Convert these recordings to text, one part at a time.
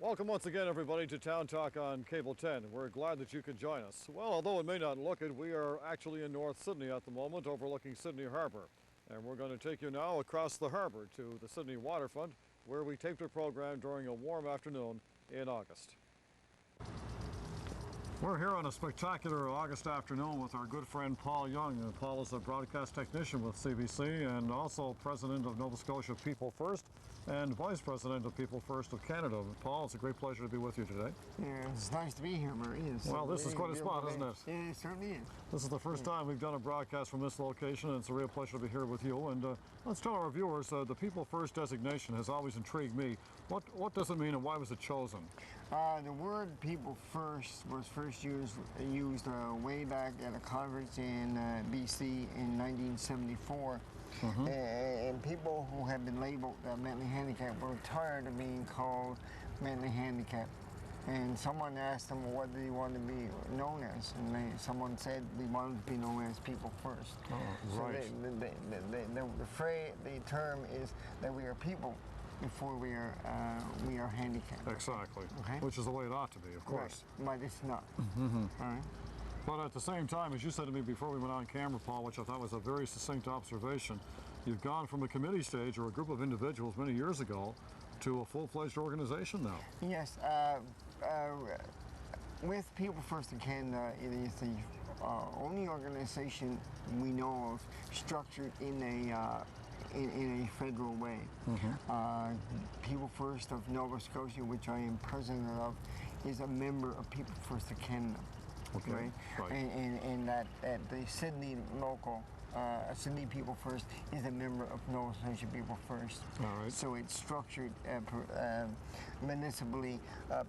Welcome once again, everybody, to Town Talk on Cable 10. We're glad that you could join us. Well, although it may not look it, we are actually in North Sydney at the moment, overlooking Sydney Harbour. And we're going to take you now across the harbour to the Sydney waterfront, where we taped a program during a warm afternoon in August. We're here on a spectacular August afternoon with our good friend Paul Young. Paul is a broadcast technician with CBC and also president of Nova Scotia People First and vice president of People First of Canada. Paul, it's a great pleasure to be with you today. Yeah, it's nice to be here, Murray. Well, this is quite a spot, isn't it? Yeah, it certainly is. This is the first time we've done a broadcast from this location, and it's a real pleasure to be here with you. And let's tell our viewers, the People First designation has always intrigued me. What does it mean and why was it chosen? The word People First was first used way back at a conference in BC in 1974. And people who have been labeled mentally handicapped were tired of being called mentally handicapped. And someone asked them, what do you want to be known as? And someone said, we want to be known as People First. Oh, right. So the term is that we are people before we are handicapped. Exactly. Okay? Which is the way it ought to be, of course. Right. But it's not. All right. But at the same time, as you said to me before we went on camera, Paul, which I thought was a very succinct observation, you've gone from a committee stage or a group of individuals many years ago to a full-fledged organization now. Yes. With People First in Canada, it is the only organization we know of structured in a federal way. People First of Nova Scotia, which I am president of, is a member of People First of Canada. Okay. Right. And that the Sydney local, Sydney People First is a member of Nova Scotia People First. All right. So it's structured municipally,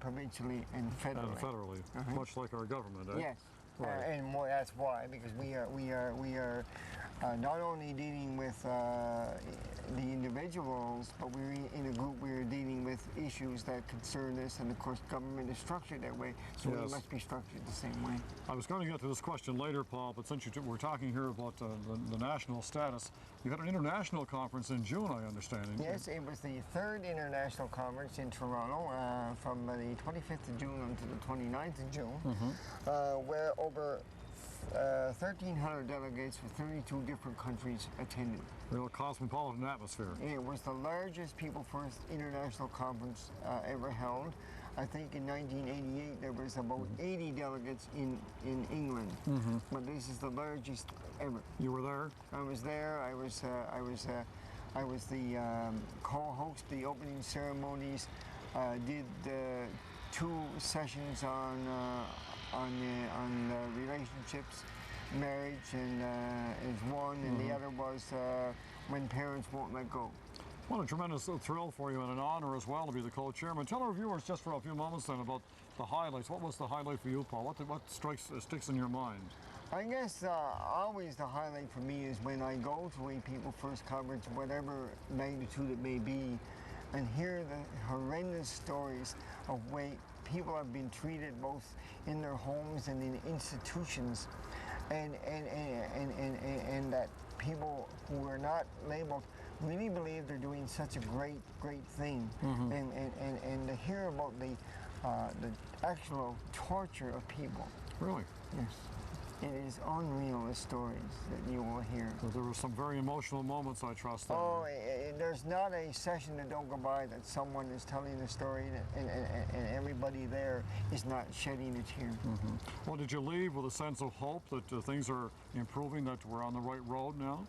provincially, and federally. Much like our government, eh? Yes. Right. And more, that's why, because we are not only dealing with the individuals, but we're in a group. We're dealing with issues that concern us, and of course, government is structured that way, so yes. we must be structured the same way. I was going to get to this question later, Paul, but since we're talking here about the national status, you had an international conference in June, I understand. Yes, it was the third international conference in Toronto from the 25th of June until the 29th of June, where over 1,300 delegates from 32 different countries attended. Real cosmopolitan atmosphere. It was the largest People First international conference ever held. I think in 1988 there was about 80 delegates in England, but this is the largest ever. You were there? I was there. I was the co-host the opening ceremonies. Did 2 sessions on relationships. Marriage is one, and the other was when parents won't let go. What a tremendous thrill for you and an honor as well to be the co-chairman. Tell our viewers just for a few moments then about the highlights. What was the highlight for you, Paul? What sticks in your mind? I guess always the highlight for me is when I go to a People First conference, whatever magnitude it may be, and hear the horrendous stories of way people have been treated both in their homes and in institutions, and that people who are not labeled really believe they're doing such a great thing, and to hear about the actual torture of people. Really? Yes. It is unreal, the stories that you will hear. So there were some very emotional moments, I trust. Oh, there's not a session that don't go by that someone is telling the story and everybody there is not shedding a tear. Well, did you leave with a sense of hope that things are improving, that we're on the right road now?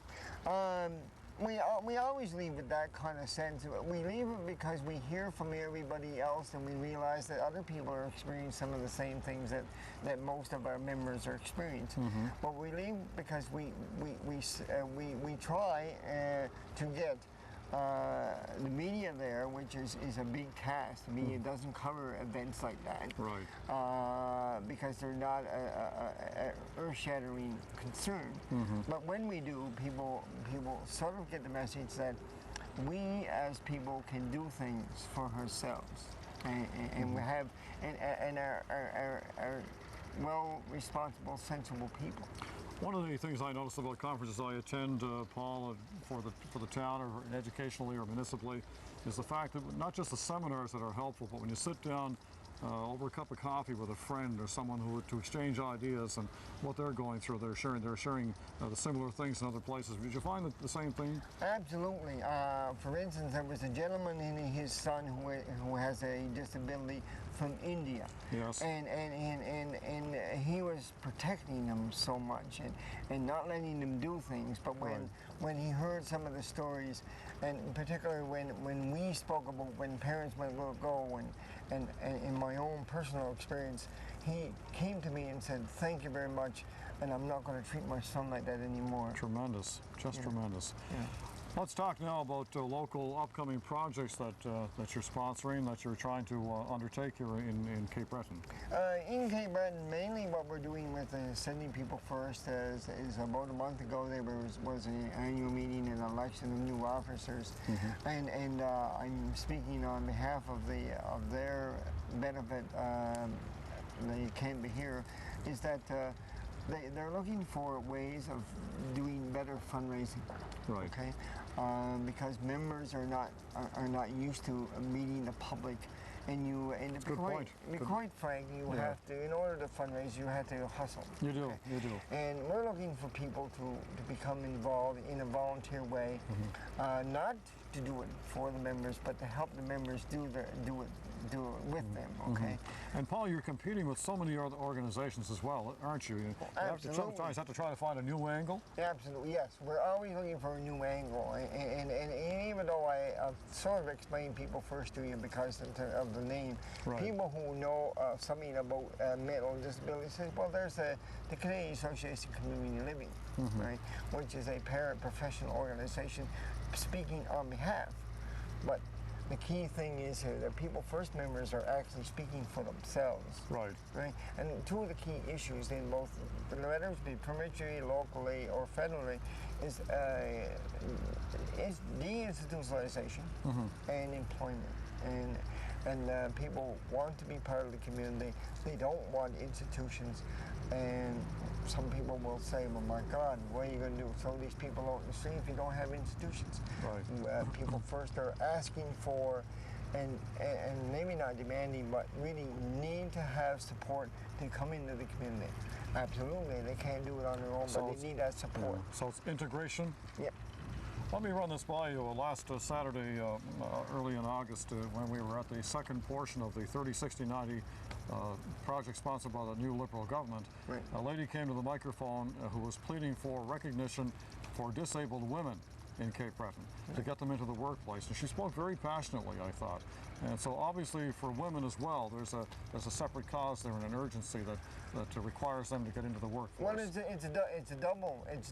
We always leave with that kind of sense. We leave it because we hear from everybody else and we realize that other people are experiencing some of the same things that most of our members are experiencing. But we leave because we try to get the media there, which is a big task. The media doesn't cover events like that, right? Because they're not a earth-shattering concern. But when we do, people sort of get the message that we as people can do things for ourselves, and we have and are well, responsible, sensible people. One of the things I notice about conferences I attend, Paul, for the town, or educationally or municipally, is the fact that not just the seminars that are helpful, but when you sit down over a cup of coffee with a friend or someone who to exchange ideas and what they're going through, they're sharing the similar things in other places. Did you find the same thing? Absolutely. For instance, there was a gentleman and his son who has a disability from India. Yes. And he was protecting them so much and not letting them do things. But when he heard some of the stories, and particularly when we spoke about when parents might go and in my own personal experience, he came to me and said, "Thank you very much, and I'm not going to treat my son like that anymore." Tremendous, just tremendous. Yeah. Let's talk now about local upcoming projects that you're sponsoring, that you're trying to undertake here in Cape Breton. In Cape Breton, mainly what we're doing with the Sydney People First is about a month ago there was an annual meeting and election of new officers, and I'm speaking on behalf of their benefit. They can't be here. Is that they're looking for ways of doing better fundraising. Right. Okay. Because members are not used to meeting the public, and to be quite frank, you have to, in order to fundraise, you have to hustle. You do, okay? you do. And we're looking for people to become involved in a volunteer way, not to do it for the members, but to help the members do it with them. Okay. And Paul, you're competing with so many other organizations as well, aren't you? You Absolutely. have to try to find a new angle. Absolutely, yes. We're always looking for a new angle, and even though I've sort of explained People First to you because of the name, people who know something about mental disabilities say, well, there's the Canadian Association of Community Living, right, which is a paraprofessional organization speaking on behalf, but the key thing is here that People First members are actually speaking for themselves. Right. Right. And two of the key issues in both, whether it be provincially, locally, or federally, is deinstitutionalization and employment. And people want to be part of the community. They don't want institutions. And some people will say, well, my God, what are you going to do? Throw these people out in the street if you don't have institutions? Right. People First are asking for, and maybe not demanding, but really need to have support to come into the community. Absolutely, they can't do it on their own, but they need that support. So it's integration? Yep. Let me run this by you. Last Saturday, early in August, when we were at the second portion of the 30-60-90 project sponsored by the new Liberal government, a lady came to the microphone who was pleading for recognition for disabled women in Cape Breton to get them into the workplace. And she spoke very passionately, I thought. And so obviously for women as well, there's a separate cause there and an urgency that requires them to get into the workforce. Well, it's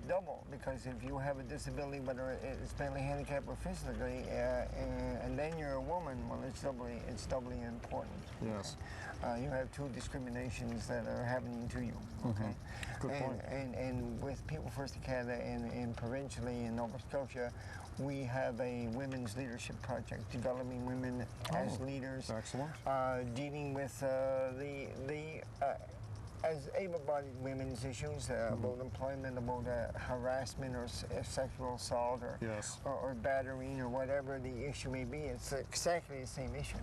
double because if you have a disability, whether it's mentally handicapped or physically, and then you're a woman, well, it's doubly important. Yes. Okay? You have two discriminations that are happening to you. Okay. Good point. And with People First in Canada and provincially in Nova Scotia, we have a women's leadership project, developing women as leaders. Excellent. Dealing with as able-bodied women's issues about employment, about harassment or sexual assault or battering or whatever the issue may be. It's exactly the same issue.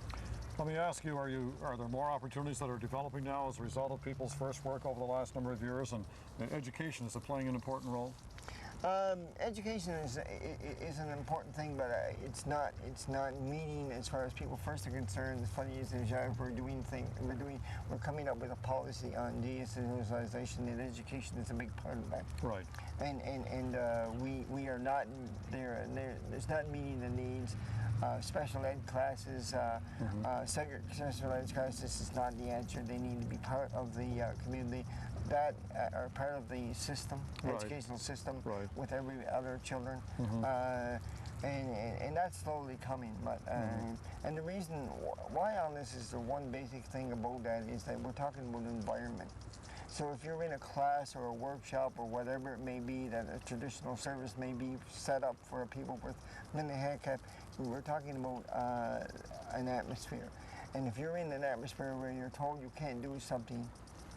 Let me ask you, are there more opportunities that are developing now as a result of People's First work over the last number of years, and education, is it playing an important role? Education is an important thing, but it's not meeting as far as People First are concerned. The funny is we're coming up with a policy on deinstitutionalization, and education is a big part of that. Right. And we are not there. There's not meeting the needs. Special ed classes, special ed classes is not the answer. They need to be part of the community that are part of the system, educational system, with every other children. And that's slowly coming. But and the reason why on this is the one basic thing about that is that we're talking about environment. So if you're in a class or a workshop or whatever it may be that a traditional service may be set up for people with mental handicap, we're talking about an atmosphere. And if you're in an atmosphere where you're told you can't do something,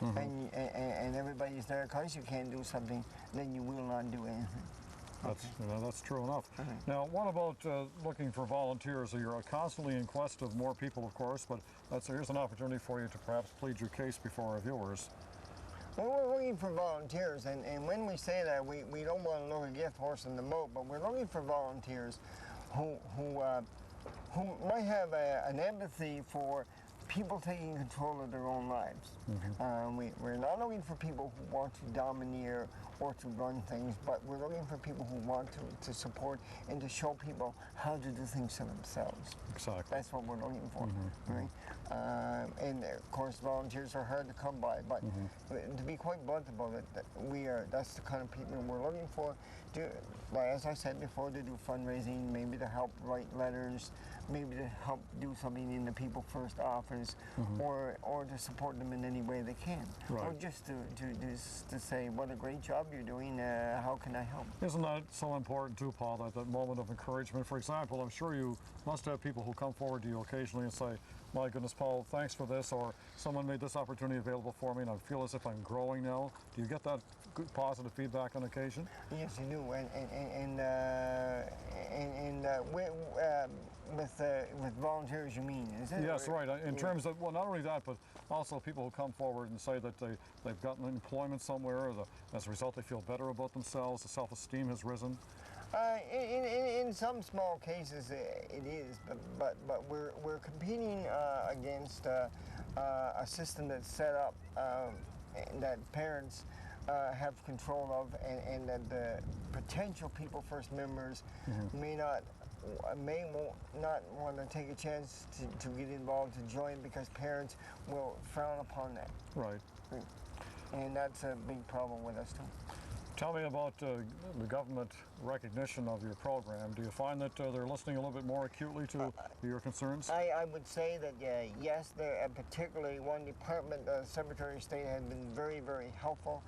and everybody's there because you can't do something, then you will not do anything. That's true enough. Okay. Now, what about looking for volunteers? You're constantly in quest of more people, of course, but here's an opportunity for you to perhaps plead your case before our viewers. Well, we're looking for volunteers, and when we say that, we don't want to look a gift horse in the moat, but we're looking for volunteers who might have an empathy for people taking control of their own lives. We're not looking for people who want to domineer or to run things, but we're looking for people who want to support and to show people how to do things to themselves. Exactly. That's what we're looking for, right? And of course, volunteers are hard to come by, but to be quite blunt about it, that's the kind of people we're looking for. As I said before, to do fundraising, maybe to help write letters, maybe to help do something in the People First office, or to support them in any way they can, or just to say what a great job you're doing. How can I help? Isn't that so important too, Paul? That moment of encouragement. For example, I'm sure you must have people who come forward to you occasionally and say, "My goodness, Paul, thanks for this," or "Someone made this opportunity available for me, and I feel as if I'm growing now." Do you get that good positive feedback on occasion? Yes, you do, with volunteers, you mean? Is it? Yes, right. In terms of, well, not only that, but also people who come forward and say that they've gotten employment somewhere, or as a result they feel better about themselves, the self-esteem has risen. In some small cases it is, but we're competing against a system that's set up that parents have control of, and that the potential People First members may not want to take a chance to get involved, to join, because parents will frown upon that. Right. And that's a big problem with us too. Tell me about the government recognition of your program. Do you find that they're listening a little bit more acutely to your concerns? I would say that yes, particularly one department, the Secretary of State, has been very, very helpful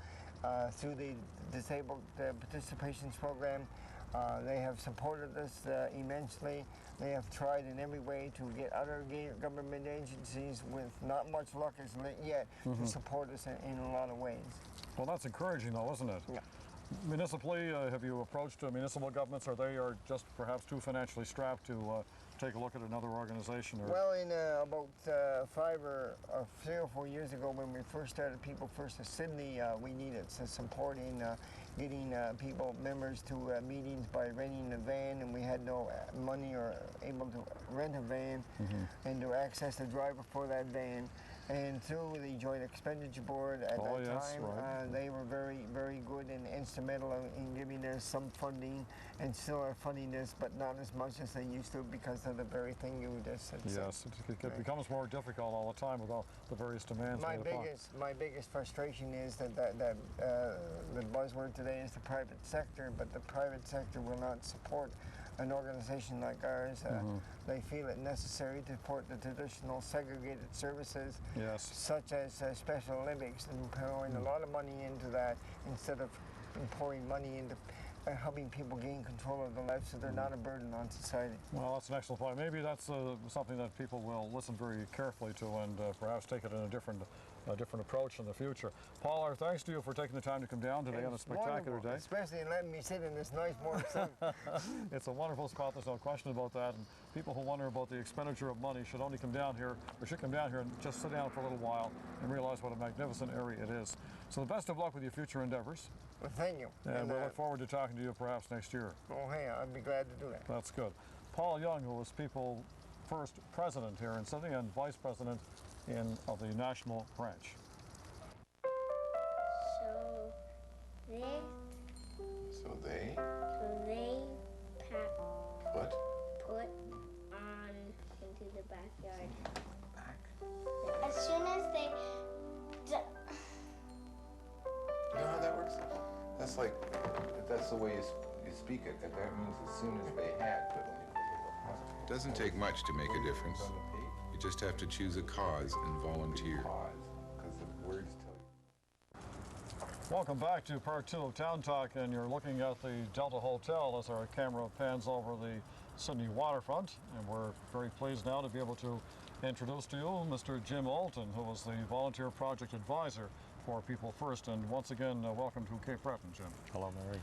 through the Disabled Participations Program. They have supported us immensely. They have tried in every way to get other government agencies, with not much luck as yet, to support us in a lot of ways. Well, that's encouraging, though, isn't it? Yeah. Municipally, have you approached municipal governments? Are they just perhaps too financially strapped to take a look at another organization? Or? Well, in about 3 or 4 years ago, when we first started People First in Sydney, we needed some support in getting members to meetings by renting a van, and we had no money or able to rent a van and to access the driver for that van. And through the Joint Expenditure Board at that time, they were very, very good and instrumental in giving us some funding, and still are funding this, but not as much as they used to, because of the very thing you just said. Yes, it becomes more difficult all the time with all the various demands. My biggest frustration is that the buzzword today is the private sector, but the private sector will not support an organization like ours. They feel it necessary to support the traditional segregated services, such as Special Olympics, and pouring a lot of money into that instead of pouring money into helping people gain control of their lives, so they're not a burden on society. Well, that's an excellent point. Maybe that's something that people will listen very carefully to, and perhaps take it in a different approach in the future. Paul, our thanks to you for taking the time to come down today on a spectacular day. Especially in letting me sit in this nice warm sun. It's a wonderful spot, there's no question about that, and people who wonder about the expenditure of money should only come down here, or should come down here and just sit down for a little while and realize what a magnificent area it is. So the best of luck with your future endeavors. Well, thank you. And we'll look forward to talking to you perhaps next year. Oh, hey, I'd be glad to do that. That's good. Paul Young, who was People First President here in Sydney and Vice President of the National Branch. So they put on into the backyard. back. As soon as they You know how that works? That's like, if that's the way you speak it, that means as soon as they had. It doesn't take much to make a difference. You just have to choose a cause and volunteer. Because the words tell you. Welcome back to part 2 of Town Talk, and you're looking at the Delta Hotel as our camera pans over the Sydney waterfront, and we're very pleased now to be able to introduce to you Mr. Jim Alton, who is the volunteer project advisor for People First. And once again, welcome to Cape Breton, Jim. Hello, Mary.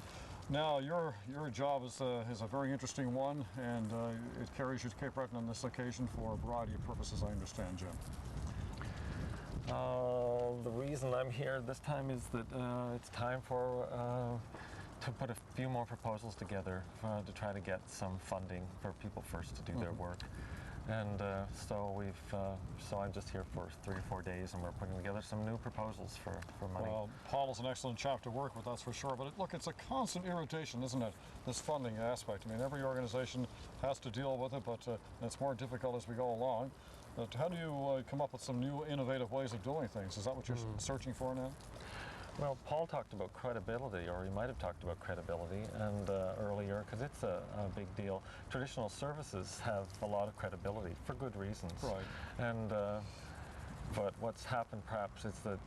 Now, your job is a very interesting one, and it carries you to Cape Breton on this occasion for a variety of purposes, I understand, Jim. The reason I'm here this time is that it's time for to put a few more proposals together to try to get some funding for People First to do their work. And so I'm just here for 3 or 4 days, and we're putting together some new proposals for money. Well, Paul is an excellent chap to work with, that's for sure. But look, it's a constant irritation, isn't it, this funding aspect? I mean, every organization has to deal with it, but it's more difficult as we go along. But how do you come up with some new innovative ways of doing things? Is that what you're searching for now? Well, Paul talked about credibility, or he might have talked about credibility, and earlier, because it's a big deal. Traditional services have a lot of credibility for good reasons. Right. And but what's happened perhaps is that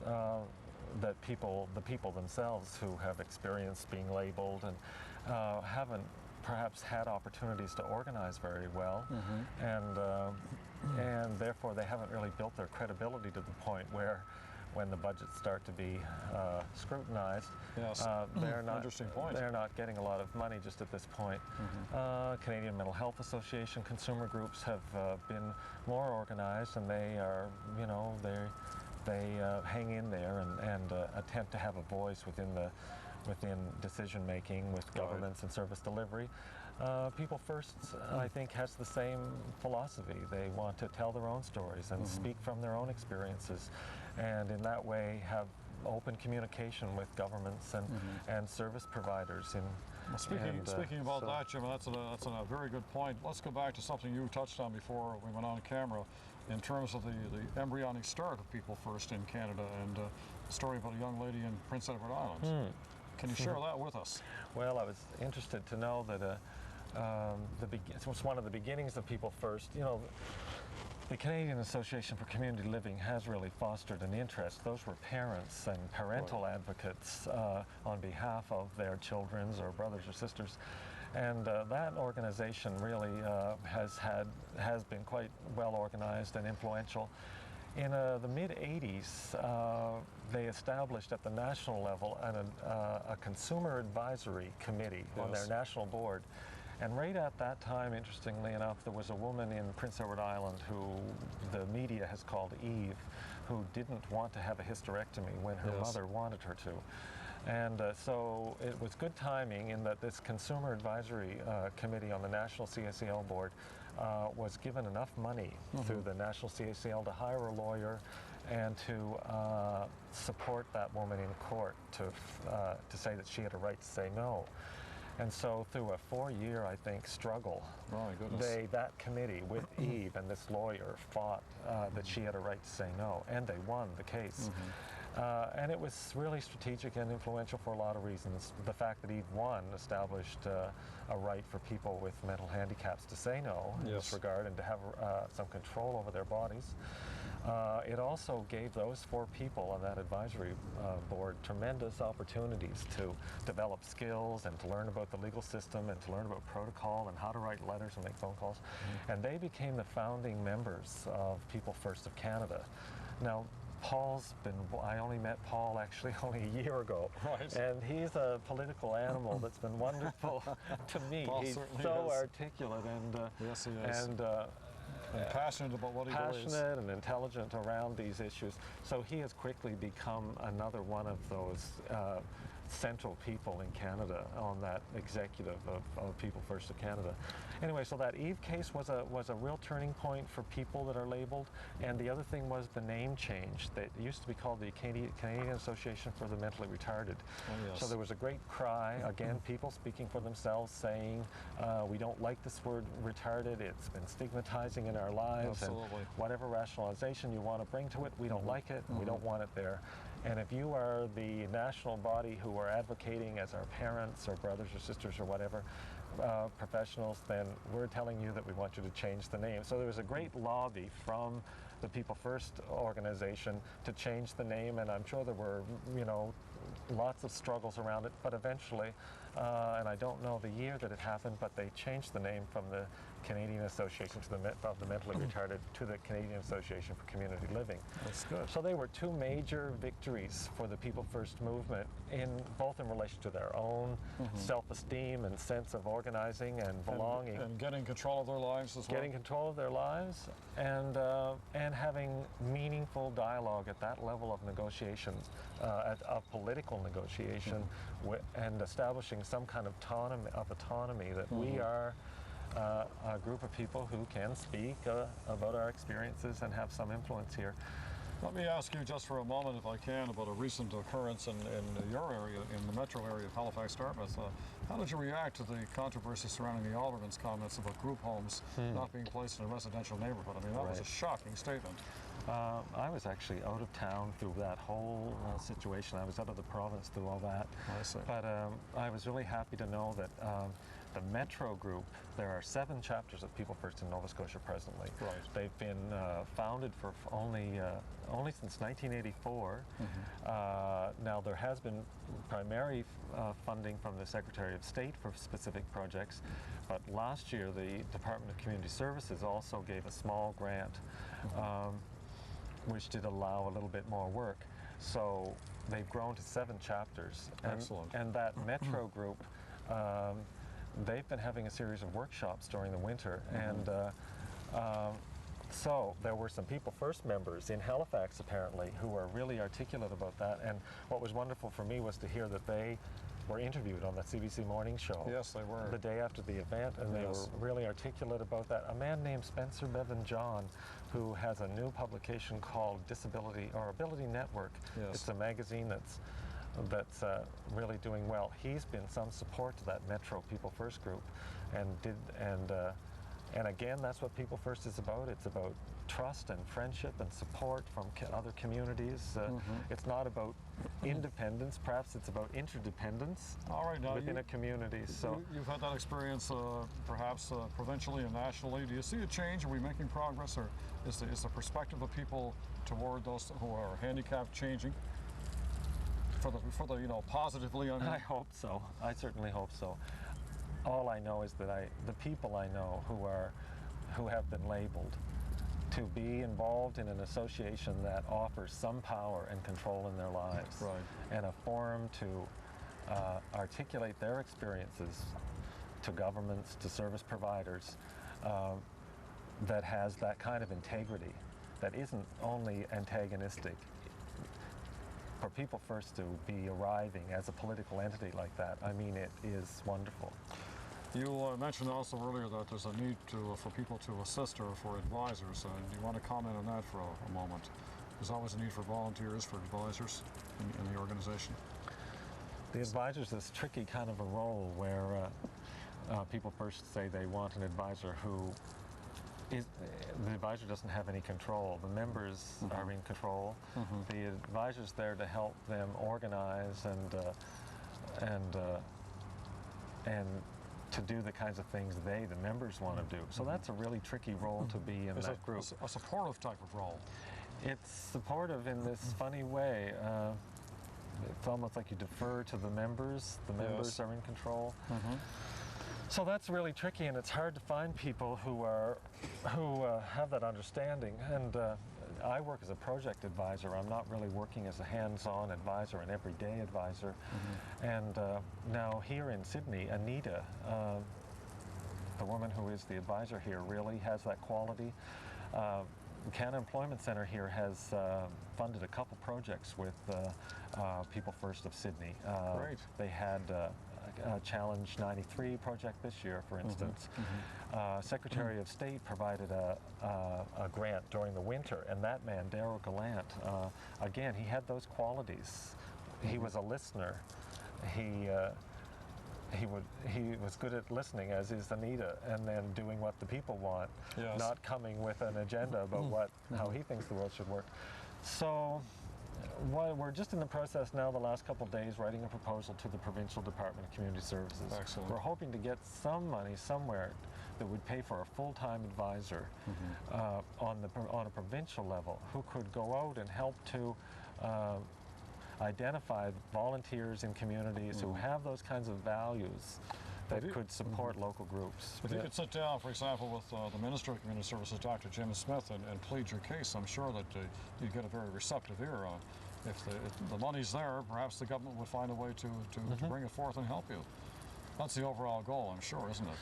the people themselves who have experienced being labeled and haven't perhaps had opportunities to organize very well, and therefore they haven't really built their credibility to the point where, when the budgets start to be scrutinized, yes. They're not Interesting point. They're not getting a lot of money just at this point. Canadian Mental Health Association consumer groups have been more organized, and they are, they hang in there and attempt to have a voice within decision making with governments and service delivery. People First, I think, has the same philosophy. They want to tell their own stories and speak from their own experiences, and in that way have open communication with governments and service providers. Speaking about that, Jim, that's a very good point. Let's go back to something you touched on before we went on camera, in terms of the embryonic start of People First in Canada, and the story about a young lady in Prince Edward Island. Can you share that with us? Well, I was interested to know that it was one of the beginnings of People First. The Canadian Association for Community Living has really fostered an interest. Those were parents and parental advocates on behalf of their children's or brothers or sisters. And that organization really has been quite well organized and influential. In the mid-'80s, they established at the national level a consumer advisory committee on their national board. And right at that time, interestingly enough, there was a woman in Prince Edward Island who the media has called Eve, who didn't want to have a hysterectomy when her mother wanted her to. And so it was good timing in that this Consumer Advisory Committee on the National CACL board was given enough money through the National CACL to hire a lawyer and to support that woman in court to say that she had a right to say no. And so through a 4-year, I think, struggle, that committee with Eve and this lawyer fought that she had a right to say no, and they won the case. And it was really strategic and influential for a lot of reasons. The fact that Eve won established a right for people with mental handicaps to say no in this regard and to have some control over their bodies. It also gave those 4 people on that advisory board tremendous opportunities to develop skills and to learn about the legal system and to learn about protocol and how to write letters and make phone calls. And they became the founding members of People First of Canada. Now, I only met Paul actually only a year ago. Right. And he's a political animal that's been wonderful to meet. Paul He's certainly so is. articulate and yes, he is. And passionate about what he believes. Passionate and intelligent around these issues. So he has quickly become another one of those central people in Canada on that executive of People First of Canada. Anyway, so that Eve case was a real turning point for people that are labeled, and the other thing was the name change. That used to be called the Canadian Association for the Mentally Retarded. Oh, yes. So there was a great cry, again, people speaking for themselves, saying, we don't like this word retarded, it's been stigmatizing in our lives, Absolutely. and whatever rationalization you want to bring to it, we don't like it, and we don't want it there. And if you are the national body who are advocating as our parents or brothers or sisters or whatever, professionals, then we're telling you that we want you to change the name. So there was a great lobby from the People First organization to change the name, and I'm sure there were, lots of struggles around it, but eventually, and I don't know the year that it happened, but they changed the name from the Canadian Association of the Mentally Retarded to the Canadian Association for Community Living. That's good. So they were two major victories for the People First movement, both in relation to their own self-esteem and sense of organizing and belonging. And getting control of their lives as well. Getting control of their lives and having meaningful dialogue at that level of negotiation, of political negotiation, and establishing some kind of autonomy that we are a group of people who can speak about our experiences and have some influence here. Let me ask you just for a moment, if I can, about a recent occurrence in your area, in the metro area of Halifax, Dartmouth. How did you react to the controversy surrounding the Alderman's comments about group homes not being placed in a residential neighborhood? I mean, that was a shocking statement. I was actually out of town through that whole situation. I was out of the province through all that. I see. But I was really happy to know that the Metro Group, there are 7 chapters of People First in Nova Scotia presently. Right. They've been founded for only since 1984. Now there has been primary funding from the Secretary of State for specific projects, but last year the Department of Community Services also gave a small grant which did allow a little bit more work. So they've grown to 7 chapters. Excellent. And that Metro Group, they've been having a series of workshops during the winter, and so there were some People First members in Halifax apparently who were really articulate about that, and what was wonderful for me was to hear that they were interviewed on the CBC Morning Show. Yes, they were. The day after the event, and they were really articulate about that. A man named Spencer Bevan John, who has a new publication called Ability Network. Yes. It's a magazine that's really doing well. He's been some support to that Metro People First group, and again, that's what People First is about. It's about trust and friendship and support from other communities. It's not about independence, perhaps it's about interdependence within a community. So you've had that experience perhaps provincially and nationally. Do you see a change? Are we making progress, or is the perspective of people toward those who are handicapped changing? For the positively, I mean. I hope so. I certainly hope so. All I know is that the people I know who have been labeled to be involved in an association that offers some power and control in their lives, and a forum to articulate their experiences to governments, to service providers, that has that kind of integrity, that isn't only antagonistic. For People First to be arriving as a political entity like that, I mean, it is wonderful. You mentioned also earlier that there's a need for people to assist or for advisors. Do you want to comment on that for a moment? There's always a need for volunteers, for advisors in the organization. The advisors is this tricky kind of a role where People First say they want an advisor who the advisor doesn't have any control. The members are in control. The advisor's there to help them organize and to do the kinds of things the members want to do. So that's a really tricky role to be in that group. A supportive type of role. It's supportive in this funny way. It's almost like you defer to the members. The members are in control. So that's really tricky, and it's hard to find people who have that understanding. And I work as a project advisor. I'm not really working as a hands-on advisor, an everyday advisor. And now here in Sydney, Anita, the woman who is the advisor here, really has that quality. Canada Employment Centre here has funded a couple projects with People First of Sydney. Great. They had Challenge 93 project this year, for instance. Secretary of State provided a grant during the winter, and that man, Darryl Gallant, again, he had those qualities. He was a listener. He was good at listening, as is Anita, and then doing what the people want, not coming with an agenda about how he thinks the world should work. So we're just in the process now, the last couple of days, writing a proposal to the Provincial Department of Community Services. Excellent. We're hoping to get some money somewhere that would pay for a full-time advisor on a provincial level who could go out and help to identify volunteers in communities who have those kinds of values that could support local groups. If you could sit down, for example, with the Minister of Community Services, Dr. Jim Smith, and plead your case, I'm sure that you'd get a very receptive ear. If the money's there, perhaps the government would find a way to bring it forth and help you. That's the overall goal, I'm sure, isn't it?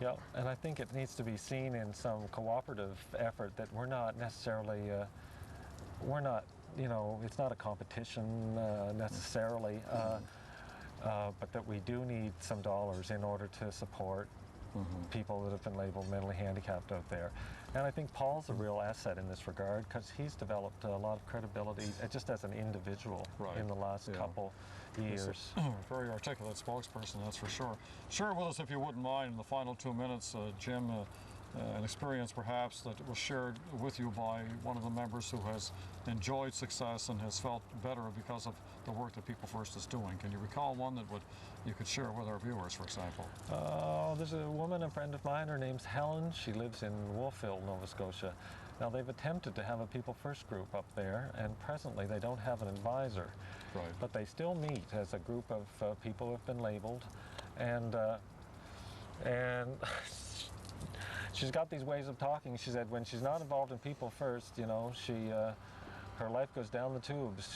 Yeah, and I think it needs to be seen in some cooperative effort that we're not necessarily, it's not a competition necessarily, but that we do need some dollars in order to support people that have been labeled mentally handicapped out there. And I think Paul's a real asset in this regard because he's developed a lot of credibility just as an individual in the last couple years. Very articulate spokesperson, that's for sure. Share with us, if you wouldn't mind, in the final 2 minutes, Jim, an experience perhaps that was shared with you by one of the members who has enjoyed success and has felt better because of the work that People First is doing. Can you recall one that you could share with our viewers, for example? There's a woman, a friend of mine, her name's Helen. She lives in Wolfville, Nova Scotia. Now, they've attempted to have a People First group up there, and presently they don't have an advisor. Right. But they still meet as a group of people who have been labeled, and she's got these ways of talking. She said when she's not involved in People First, her life goes down the tubes.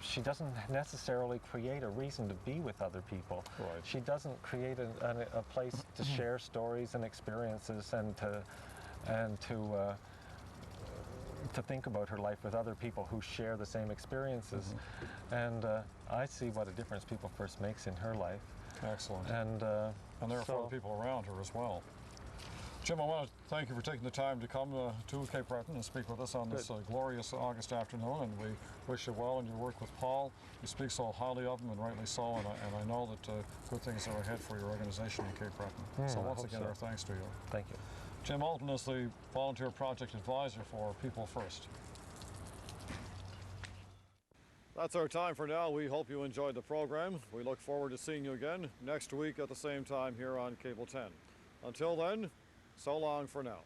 She doesn't necessarily create a reason to be with other people. Right. She doesn't create a place to share stories and experiences and to think about her life with other people who share the same experiences. And I see what a difference People First makes in her life. Excellent. And therefore the people around her as well. Jim, I want to thank you for taking the time to come to Cape Breton and speak with us on this glorious August afternoon, and we wish you well in your work with Paul. You speak so highly of him, and rightly so, and I know that good things are ahead for your organization in Cape Breton. So once again, our thanks to you. Thank you. Jim Alton is the Volunteer Project Advisor for People First. That's our time for now. We hope you enjoyed the program. We look forward to seeing you again next week at the same time here on Cable 10. Until then, so long for now.